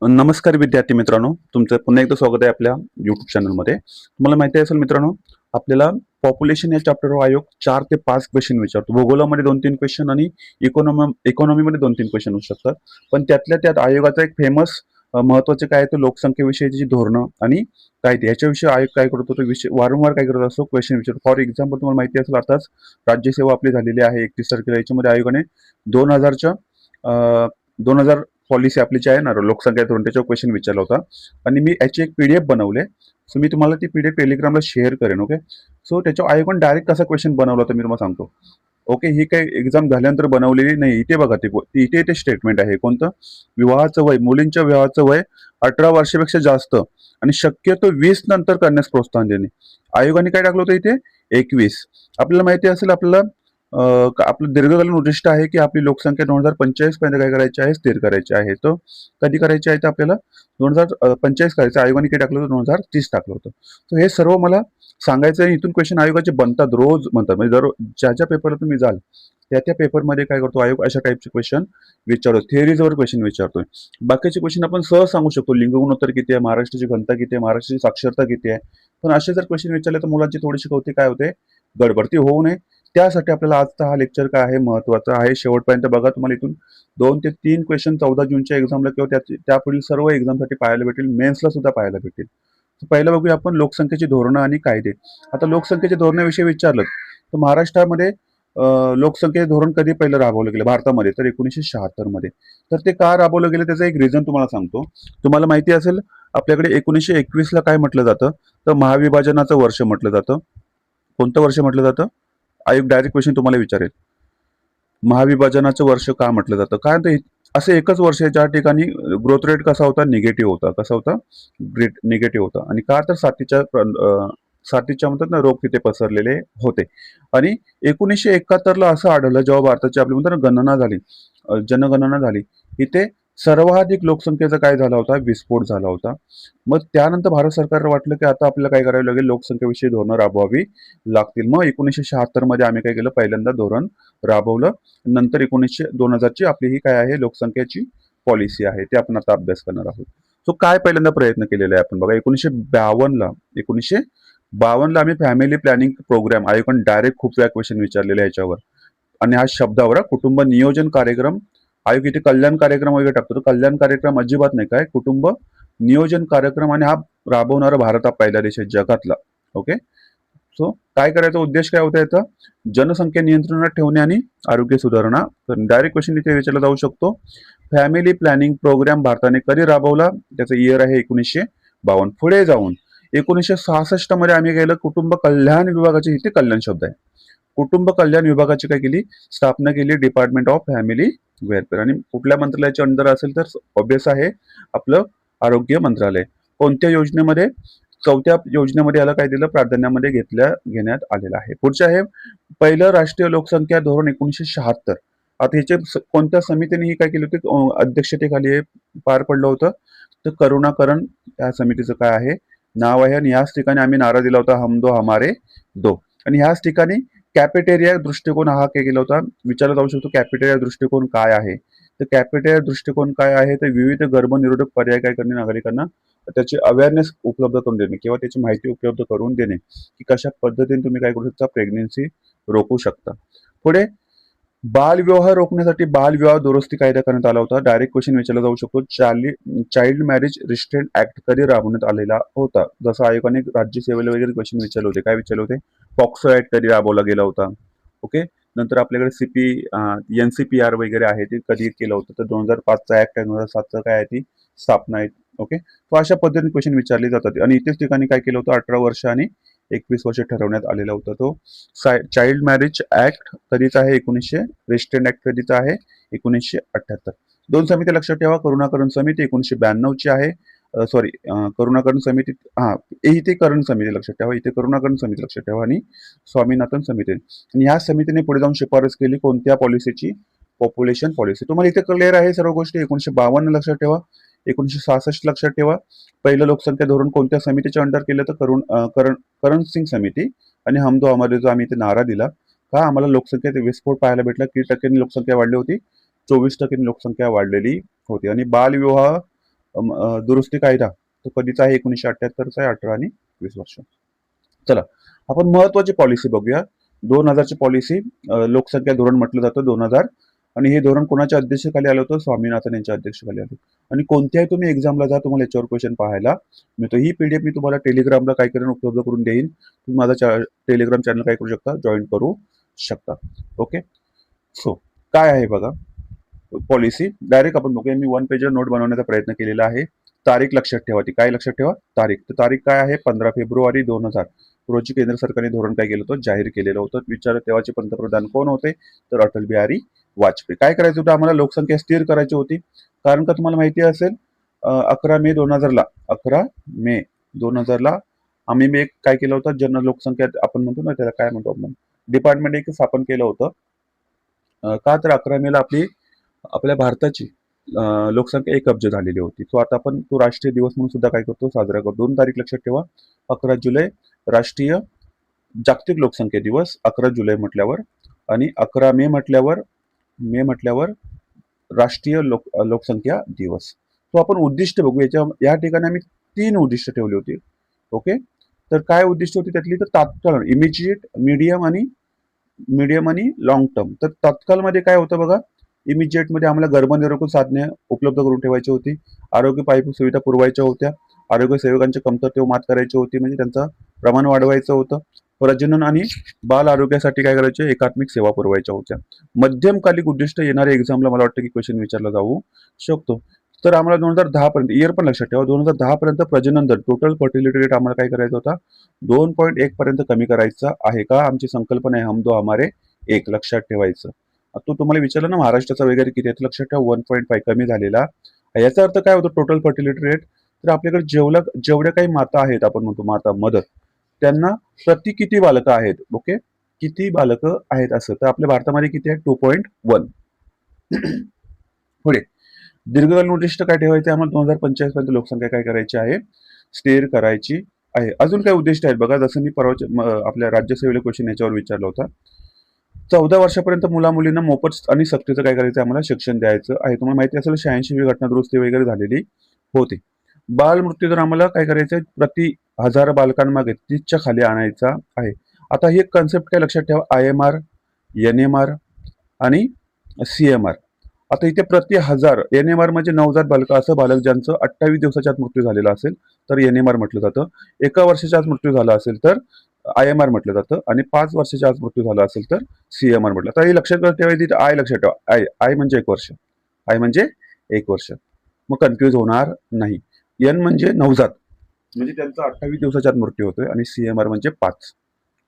नमस्कार विद्यार्थी मित्रांनो, तुमचं पुन्हा एकदा स्वागत आहे आपल्या युट्यूब चॅनलमध्ये. तुम्हाला माहिती असेल मित्रांनो, आपल्याला पॉप्युलेशन या चॅप्टरवर आयोग 4 ते 5 क्वेश्चन विचारतो. भूगोलामध्ये 2-3 क्वेश्चन आणि इकॉनॉमीमध्ये 2-3 क्वेश्चन होऊ शकतात. पण त्यातल्या त्यात आयोगाचा एक फेमस महत्त्वाचे काय आहे, तर लोकसंख्येविषयीची जी धोरणं आणि कायदे याच्याविषयी आयोग काय करतो, तर विषय वारंवार काय करत असतो, क्वेश्चन विचारतो. फॉर एक्झाम्पल तुम्हाला माहिती असेल, आताच राज्यसेवा आपली झालेली आहे 31 तारखेला. याच्यामध्ये आयोगाने 2000च्या 2000 पॉलिसी आपली जी आहे ना लोकसंख्या धोरण, त्याच्यावर क्वेश्चन विचारला होता आणि मी याची एक पीडीएफ बनवले. सो मी तुम्हाला ती पीडीएफ टेलिग्रामला शेअर करेन. ओके, सो त्याच्यावर आयोगाने डायरेक्ट कसा क्वेश्चन बनवला होता मी तुम्हाला सांगतो. ओके, ही काही एक्झाम झाल्यानंतर बनवलेली नाही. इथे बघा, इथे ते स्टेटमेंट आहे कोणतं, विवाहाचं वय, मुलींच्या विवाहाचं वय 18 वर्षापेक्षा जास्त आणि शक्यतो 20 नंतर करण्यास प्रोत्साहन देणे. आयोगाने काय टाकलं होतं इथे, 21. आपल्याला माहिती असेल, आपलं दीर्घकालीन उद्दिष्ट आहे की आपली लोकसंख्या 2045 पर्यंत काय करायची आहे, स्थिर करायची आहे. तो कधी करायची आहे, तर आपल्याला 2045 करायचं. आयोगाने काय टाकलं होतं, 2030 टाकलं होतं. तर हे सर्व मला सांगायचं आहे. इथून क्वेश्चन आयोगाचे बनतात, रोज बनतात. म्हणजे ज्या ज्या पेपरला तुम्ही जाल त्या पेपरमध्ये काय करतो आयोग, अशा टाईपचे क्वेश्चन विचारतो. थिअरीजवर क्वेश्चन विचारतोय. बाकीचे क्वेश्चन आपण सहज सांगू शकतो. लिंग गुणोत्तर किती आहे, महाराष्ट्राची घनता किती आहे, महाराष्ट्राची साक्षरता किती आहे. पण असे जर क्वेश्चन विचारले तर मुलांची थोडीशी कौती काय होते, गडबड. ती होऊ नये त्यासाठी आपल्याला आजचा हा लेक्चर काय आहे, महत्वाचा आहे. शेवटपर्यंत बघा. तुम्हाला इथून 2 ते 3 क्वेश्चन 14 जूनच्या एक्झामला किंवा त्यापुढील सर्व एक्झामसाठी पाहायला भेटेल, मेन्सला सुद्धा पाहायला भेटेल. पहिलं बघूया आपण लोकसंख्येची धोरणं आणि कायदे. आता लोकसंख्येच्या धोरणाविषयी विचारलं तर महाराष्ट्रामध्ये लोकसंख्येचे धोरण कधी पहिलं राबवलं गेलं भारतामध्ये, तर 1976 मध्ये. तर ते का राबवलं गेलं त्याचं एक रिझन तुम्हाला सांगतो. तुम्हाला माहिती असेल, आपल्याकडे 1921 ला काय म्हटलं जातं, तर महाविभाजनाचं वर्ष म्हटलं जातं. कोणतं वर्ष म्हटलं जातं, आयोग डायरेक्ट क्वेश्चन तुम्हाला विचारेल, महाविभाजनाचं वर्ष का म्हटलं जातं. कारण ते असं एकच वर्ष आहे ज्या ठिकाणी ग्रोथ रेट कसा होता, निगेटिव्ह होता. कसा होता, ग्रेट निगेटिव्ह होता. आणि का, तर साथीच्या म्हणतात ना रोग तिथे पसरलेले होते. आणि 1971 ला असं आढळलं, जेव्हा भारताची आपली म्हणतात ना गणना झाली, जनगणना झाली, इथे सर्वाधिक लोकसंख्येचा काय झाला होता, विस्फोट झाला होता. मग त्यानंतर भारत सरकारला वाटलं की आता आपल्याला काय करावं लागेल, लोकसंख्येविषयी धोरणं राबवावी लागतील. मग 1976 मध्ये आम्ही काय केलं, पहिल्यांदा धोरण राबवलं. नंतर 2000ची आपली ही काय आहे, लोकसंख्येची पॉलिसी आहे, ते आपण आता अभ्यास करणार आहोत. सो काय पहिल्यांदा प्रयत्न केलेला आहे आपण बघा. 1952ला आम्ही फॅमिली प्लॅनिंग प्रोग्राम, आयोगाने डायरेक्ट खूप वेळा क्वेश्चन विचारलेले याच्यावर आणि हा शब्दावर कुटुंब नियोजन कार्यक्रम. आयोग इथे कल्याण कार्यक्रम वगैरे टाकतो, तर कल्याण कार्यक्रम अजिबात नाही, काय कुटुंब नियोजन कार्यक्रम. आणि हा राबवणारा भारत हा पहिला देश आहे जगातला. ओके, सो काय करायचा उद्देश काय होता याचा, जनसंख्या नियंत्रणात ठेवणे आणि आरोग्य सुधारणा. तर डायरेक्ट क्वेश्चन इथे विचारला जाऊ शकतो. फॅमिली प्लॅनिंग प्रोग्राम भारताने कधी राबवला, त्याचं इयर आहे 1952. पुढे जाऊन 1966 मध्ये आम्ही गेलं, कुटुंब कल्याण विभागाची, इथे कल्याण शब्द आहे, कुटुंब कल्याण विभागाची काय केली, स्थापना केली, डिपार्टमेंट ऑफ फॅमिली वेलफेअर. आणि कुठल्या मंत्रालयाच्या अंडर असेल, तर ऑब्विस आहे आपलं आरोग्य मंत्रालय. कोणत्या योजनेमध्ये, 4थ्या योजनेमध्ये याला काय दिलं, प्राधान्यामध्ये घेण्यात आलेलं आहे. पुढचे आहे पहिलं राष्ट्रीय लोकसंख्या धोरण 1976. आता ह्याचे कोणत्या समितीने ही काय केली होती, अध्यक्षतेखाली हे पार पडलं होतं, तर करुणाकरण या समितीचं काय आहे, नाव आहे. आणि ह्याच ठिकाणी आम्ही नारा दिला होता, हम दो हमारे दो. आणि ह्याच ठिकाणी कॅफेटेरिया दृष्टिकोन हा काय केला होता, विचारला जाऊ शकतो. कॅफेटेरिया दृष्टिकोन काय आहे, तर कॅफेटेरिया दृष्टिकोन काय आहे, तर विविध गर्भनिरोधक पर्याय काय करणे, नागरिकांना त्याची अवेअरनेस उपलब्ध करून देणे किंवा त्याची माहिती उपलब्ध करून देणे, की कशा पद्धतीने तुम्ही काय करू शकता, प्रेग्नेन्सी रोखू शकता. पुढे बालविवाह रोखण्यासाठी बालविवाह दुरुस्ती कायदा करण्यात आला होता. डायरेक्ट क्वेश्चन विचारला जाऊ शकतो. चाइल्ड मॅरेज रिस्ट्रेंट ऍक्ट कधी राबवण्यात आलेला होता. जसं आयोगाने राज्यसेवेला वगैरे क्वेश्चन विचारले होते. काय विचारले होते, पॉक्सो ऍक्ट कधी राबवला गेला होता. ओके, नंतर आपल्याकडे एनसीपीआर वगैरे आहे, ते कधी केलं होतं, तर 2005चा ऍक्ट आहे, 2007चा काय आहे, ती स्थापना आहे. ओके, तो अशा पद्धतीने क्वेश्चन विचारले जातात. आणि इथेच ठिकाणी काय केलं होतं, 18 वर्ष आणि 21 वर्ष ठरवण्यात आलेला होता. तो चाइल्ड मॅरेज ऍक्ट कधीचा आहे, रिस्ट्रेंट ऍक्ट कधीचा आहे, 1978. दोन समिती लक्षात ठेवा. करुणाकरण समिती 1992ची आहे. सॉरी, करुणाकरण समिती, हा, इथे करण समिती लक्षात ठेवा, इथे करुणाकरण समिती लक्षात ठेवा, आणि स्वामीनाथन समिती. आणि ह्या समितीने पुढे जाऊन शिफारस केली कोणत्या पॉलिसीची, पॉप्युलेशन पॉलिसी. तुम्हाला इथे क्लिअर आहे सर्व गोष्टी. 1952 लक्षात ठेवा, 1966 लक्षात ठेवा. पहिलं लोकसंख्या धोरण कोणत्या समितीच्या अंडर केलं, तर करण सिंग समिती. आणि हम दो हमारे जो आम्ही इथे नारा दिला, का आम्हाला लोकसंख्येत विस्फोट पाहायला भेटला. किती टक्क्यांनी लोकसंख्या वाढली होती, 24% लोकसंख्या वाढलेली होती. आणि बालविवाह दुरुस्ती कायदा तो कधीचा आहे? 1978चा आहे, 18 आणि 20 वर्ष. चला आपण महत्वाची पॉलिसी बघूया. 2000ची पॉलिसी लोकसंख्या धोरण म्हटलं जातं 2000, आणि हे धोरण कोणाच्या अध्यक्षतेखाली आलं होतं? स्वामीनाथन यांच्या अध्यक्षतेखाली आलं. आणि कोणत्याही तुम्ही एक्झामला जा, तुम्हाला याच्यावर क्वेश्चन पाहायला मिळतो. ही पीडीएफ मी तुम्हाला टेलिग्रामला काय करेन, उपलब्ध करून देईन. तुम्ही माझा टेलिग्राम चॅनल काय करू शकता, जॉईन करू शकता. ओके, सो काय आहे बघा पॉलिसी, डायरेक्ट आपण बघूया. मी 1 पेजर नोट बनवण्याचा प्रयत्न केलेला आहे. तारीख लक्षात ठेवा, ती काय लक्षात ठेवा, तारीख. तर तारीख काय आहे? 15 फेब्रुवारी 2000 रोजी केंद्र सरकारने धोरण काय केलं होतं? जाहीर केलेलं होतं. विचार, तेव्हाचे पंतप्रधान कोण होते? तर अटल बिहारी वाजपेयी. काय करायचं होतं आम्हाला? लोकसंख्या स्थिर करायची होती. कारण का तुम्हाला माहिती असेल 11 मे 2000ला 11 मे 2000ला आम्ही एक काय केलं होतं? जन लोकसंख्या आपण म्हणतो ना, त्याला काय म्हणतो आपण, डिपार्टमेंट एक स्थापन केलं होतं. का तर 11 मेला आपल्या भारताची लोकसंख्या 1 अब्ज झालेली होती. तो आता आपण तो राष्ट्रीय दिवस म्हणून सुद्धा काय करतो? साजरा करतो. 2 तारीख लक्षात ठेवा, 11 जुलै राष्ट्रीय जागतिक लोकसंख्या दिवस 11 जुलै म्हटल्यावर, आणि 11 मे म्हटल्यावर राष्ट्रीय लोकसंख्या दिवस. तो आपण उद्दिष्ट बघू. या ठिकाणी आम्ही 3 उद्दिष्ट ठेवली होती. ओके, तर काय उद्दिष्ट होती त्यातली? तर तात्काळ, इमिजिएट, मीडियम आणि लॉंग टर्म. तर तत्कालमध्ये काय होतं बघा, इमिजिएट मध्ये आम्हाला गर्भनिरोधक साधने उपलब्ध करून ठेवायची होती, आरोग्य पायाभूत सुविधा पुरवायच्या होत्या, आरोग्य सेवकांच्या कमतरतेवर मात करायची होती, म्हणजे त्यांचं प्रमाण वाढवायचं होतं. प्रजनन आणि बाल आरोग्यासाठी काय करायचे? एकात्मिक सेवा पुरवायच्या होत्या. मध्यमकालिक उद्दिष्ट येणाऱ्या एक्झामला मला वाटतं की क्वेश्चन विचारला जाऊ शकतो. तर आम्हाला 2010 पर्यंत, इयर पण लक्षात ठेवा, 2010 पर्यंत प्रजनन दर, टोटल फर्टिलिटी रेट आम्हाला काय करायचा होता? 2.1 पर्यंत कमी करायचा आहे. का? आमची संकल्पना आहे हम दो हमारे एक, लक्षात ठेवायचं. तो तुम्हाला विचारलं ना महाराष्ट्राचा वगैरे किती आहे, लक्षात ठेवा 1.5 कमी झालेला. याचा अर्थ काय होतो? Total fertility rate. तर आपल्याकडे जेवढ्या काही माता आहेत, आपण म्हणतो माता, मदर, त्यांना प्रति किती बालकं आहेत? ओके, किती बालकं आहेत असं. तर आपल्या भारतामध्ये किती आहे? 2.1. पुढे दीर्घकालीन उद्दिष्ट काय ठेवायचे आम्हाला? 2045 पर्यंत लोकसंख्या काय करायची आहे? स्थिर करायची आहे. अजून काय उद्दिष्ट आहेत बघा, जसं मी आपल्या राज्यसेवेला क्वेश्चन याच्यावर विचारला होता. 14 वर्षापर्यंत मुलींना मोफत आणि सक्तीचं काय करायचं? आम्हाला शिक्षण द्यायचं आहे. तुम्हाला माहिती असेल 86वी घटना दुरुस्ती वगैरे झालेली होती. बाल मृत्यू दर आम्हाला काय करायचं? प्रति 1000 बालकांमागे 30च्या खाली आणायचा आहे. आता ही कन्सेप्ट काय लक्षात ठेवा, IMR, NMR आणि CMR. आता इथे प्रति 1000, NMR म्हणजे नवजात बालक, असं बालक ज्यांचं 28 दिवसाच्या आत मृत्यू झालेला असेल तर NMR म्हटलं जातं. 1 वर्षाच्या आत मृत्यू झाला असेल तर IMR म्हटलं जातं, आणि 5 वर्षाच्या आत मृत्यू झाला असेल तर CMR म्हटलं. तर हे लक्षात ठेवायची. आय लक्षात ठेवा, आय म्हणजे 1 वर्ष, आय म्हणजे 1 वर्ष, मग कन्फ्यूज होणार नाही. N म्हणजे नवजात, म्हणजे त्यांचा 28 दिवसाच्या आत मृत्यू होतोय, आणि CMR म्हणजे 5,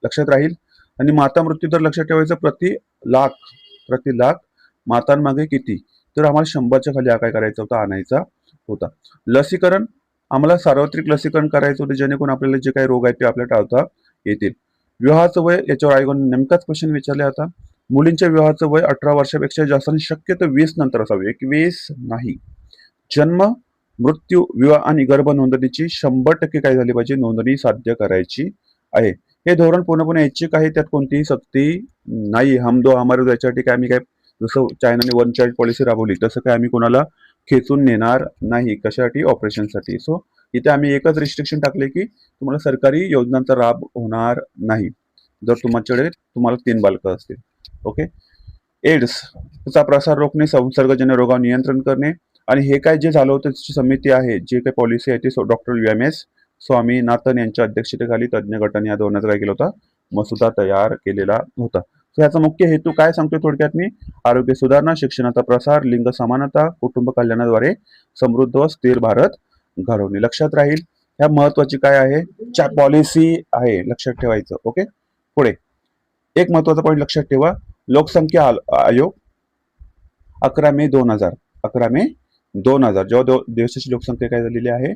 लक्षात राहील. आणि माता मृत्यू दर लक्षात ठेवायचं, प्रति लाख मातांमागे किती? तर आम्हाला 100च्या खाली काय करायचा होता? आणायचा होता. लसीकरण आम्हाला सार्वत्रिक लसीकरण करायचं होतं, जेणेकरून आपल्याला जे काही रोग आहेत ते आपल्याला टाळता येतील. विवाहाचं वय, याच्यावर आयोगाने नेमकाच क्वेश्चन विचारले. आता मुलींच्या विवाहाचं वय 18 वर्षापेक्षा जास्त, आणि शक्यतो 20 नंतर असावे, 21 नाही. जन्म, मृत्यू, विवाह आणि गर्भ नोंदणीची 100% काय झाली पाहिजे? नोंदणी साध्य करायची आहे. हे धोरण पूर्णपणे ऐच्छिक आहे, त्यात कोणतीही सक्ती नाही. हम दो हमारे याच्यासाठी काय आम्ही काय, जसं चायनाने 1 चाइल्ड पॉलिसी राबवली तसं काय आम्ही कोणाला खेचून नेणार नाही. कशासाठी? ऑपरेशनसाठी. सो इथे आम्ही एकच रिस्ट्रिक्शन टाकले की तुम्हाला सरकारी योजनांचा लाभ होणार नाही जर तुम्हाला 3 बालकं असतील. ओके, एड्सचा प्रसार रोखणे, संसर्गजन्य रोगावर नियंत्रण करणे, आणि हे काय जे झालं होतं त्याची समिती आहे, जे काही पॉलिसी आहे ती डॉक्टर UMS स्वामीनाथन यांच्या अध्यक्षतेखाली तज्ज्ञ गटाने या धोरणाचा काय केला होता? मसुदा तयार केलेला होता. याचा मुख्य हेतू काय सांगतोय थोडक्यात मी? आरोग्य सुधारणा, शिक्षणाचा प्रसार, लिंग समानता, कुटुंब कल्याणाद्वारे समृद्ध व स्थिर भारत घडवणे. लक्षात राहील. ह्या महत्वाची काय आहे? पॉलिसी आहे, लक्षात ठेवायचं. ओके, पुढे एक महत्वाचा पॉईंट लक्षात ठेवा. लोकसंख्या आयोग 11 मे 2000, 11 मे 2000 जेव्हा देशाची लोकसंख्या काय झालेली आहे?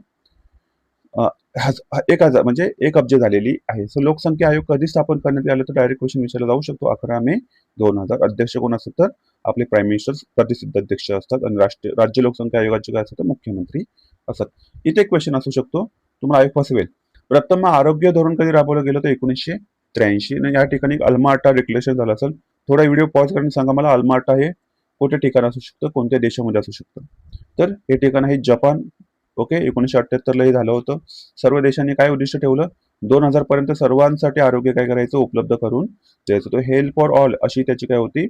1000 म्हणजे 1 अब्ज झालेली आहे. सो लोकसंख्या आयोग कधी स्थापन करण्यात आलं? तर डायरेक्ट क्वेश्चन विचारला जाऊ शकतो. 11 मे 2000. अध्यक्ष कोण असतात? तर आपले प्राईम मिनिस्टर प्रतिसिद्ध अध्यक्ष असतात, आणि राज्य लोकसंख्या आयोगाचे काय असतात? मुख्यमंत्री असतात. इथे एक क्वेश्चन असू शकतो, तुम्हाला आयोग फसवेल. प्रथम आरोग्य धोरण कधी राबवलं गेलं? तर 1983. आणि या ठिकाणी अल्मा-अटा डिक्लेरेशन झालं असेल. थोडा व्हिडिओ पॉज करून सांगा मला, अल्मा-अटा हे कुठे ठिकाण असू शकतं, कोणत्या देशामध्ये असू शकतं? तर हे ठिकाण आहे जपान, ओके, 1978 ला हे झालं होतं. सर्व देशांनी काय उद्दिष्ट ठेवलं, 2000 पर्यंत सर्वांसाठी आरोग्य काय करायचं, उपलब्ध करून द्यायचं. तो हेल्थ फॉर ऑल अशी त्याची काय होती,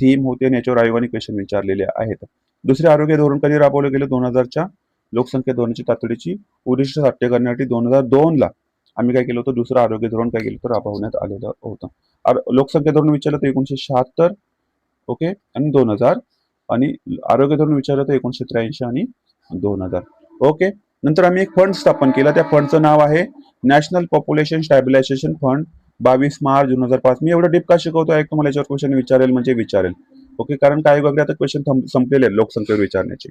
थीम होती आणि याच्यावर आयोगाने क्वेश्चन विचारलेले आहेत. दुसरे आरोग्य धोरण कधी राबवलं गेलं, 2000च्या लोकसंख्या धोरणाची तातडीची उद्दिष्ट साध्य करण्यासाठी 2002 ला आम्ही काय केलं होतं, दुसरं आरोग्य धोरण काय केलं होतं, राबवण्यात आलेलं होतं. लोकसंख्या धोरण विचारलं तर 1976, ओके, आणि 2000, आणि आरोग्य धोरण विचारलं तर 1983 आणि 2000. ओके. नंतर आम्ही एक फंड स्थापन केला. त्या फंडचं नाव आहे national population stabilisation fund, 22 March 2005. मी एवढं डीप का शिकवतो आहे, तुम्हाला याच्यावर क्वेश्चन विचारेल म्हणजे विचारेल. ओके, कारण काही वगैरे आता क्वेश्चन संपलेले आहेत लोकसंख्येवर विचारण्याचे.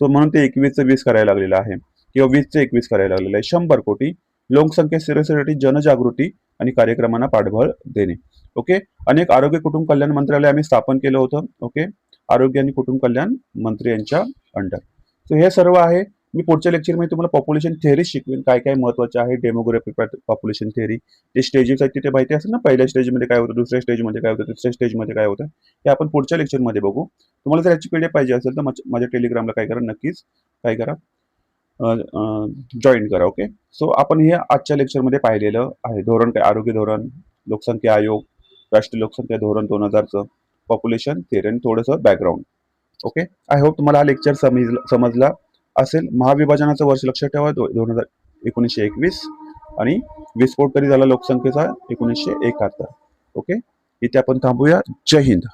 सो म्हणून ते 21चं 20 करायला लागलेलं आहे, किंवा 20चं 21 करायला लागलेलं आहे. 100 कोटी लोकसंख्या स्थिरतेसाठी जनजागृती आणि कार्यक्रमांना पाठबळ देणे. ओके. अनेक आरोग्य कुटुंब कल्याण मंत्रालय आम्ही स्थापन केलं होतं. ओके, आरोग्य आणि कुटुंब कल्याण मंत्री यांच्या अंडर. सो हे सर्व आहे. मी पुढच्या लेक्चरमध्ये तुम्हाला पॉप्युलेशन थेअरी शिकवेन, काय काय महत्वाचे आहे, डेमोग्राफी पॉप्युलेशन थेअरी, ते स्टेजेस आहेत तिथे माहिती असेल ना, पहिल्या स्टेजमध्ये काय होतं, दुसऱ्या स्टेजमध्ये काय होतं, तिसऱ्या स्टेजमध्ये काय होतं, हे आपण पुढच्या लेक्चरमध्ये बघू. तुम्हाला जर याची पीडीएफ पाहिजे असेल तर माझ्या टेलिग्रामला काय करा, नक्कीच काय करा, जॉईन करा. ओके. सो आपण हे आजच्या लेक्चरमध्ये पाहिलेलं आहे. धोरण काय, आरोग्य धोरण, लोकसंख्या आयोग, राष्ट्रीय लोकसंख्या धोरण 2000चं, पॉप्युलेशन थेअरी आणि थोडंसं बॅकग्राऊंड. ओके. आय होप तुम्हाला हा लेक्चर समजला असेल. महाविभाजनाचं वर्ष लक्षात ठेवा, 1921, आणि विस्फोट कधी झाला लोकसंख्येचा, 1971. ओके, इथे आपण थांबूया. जय हिंद.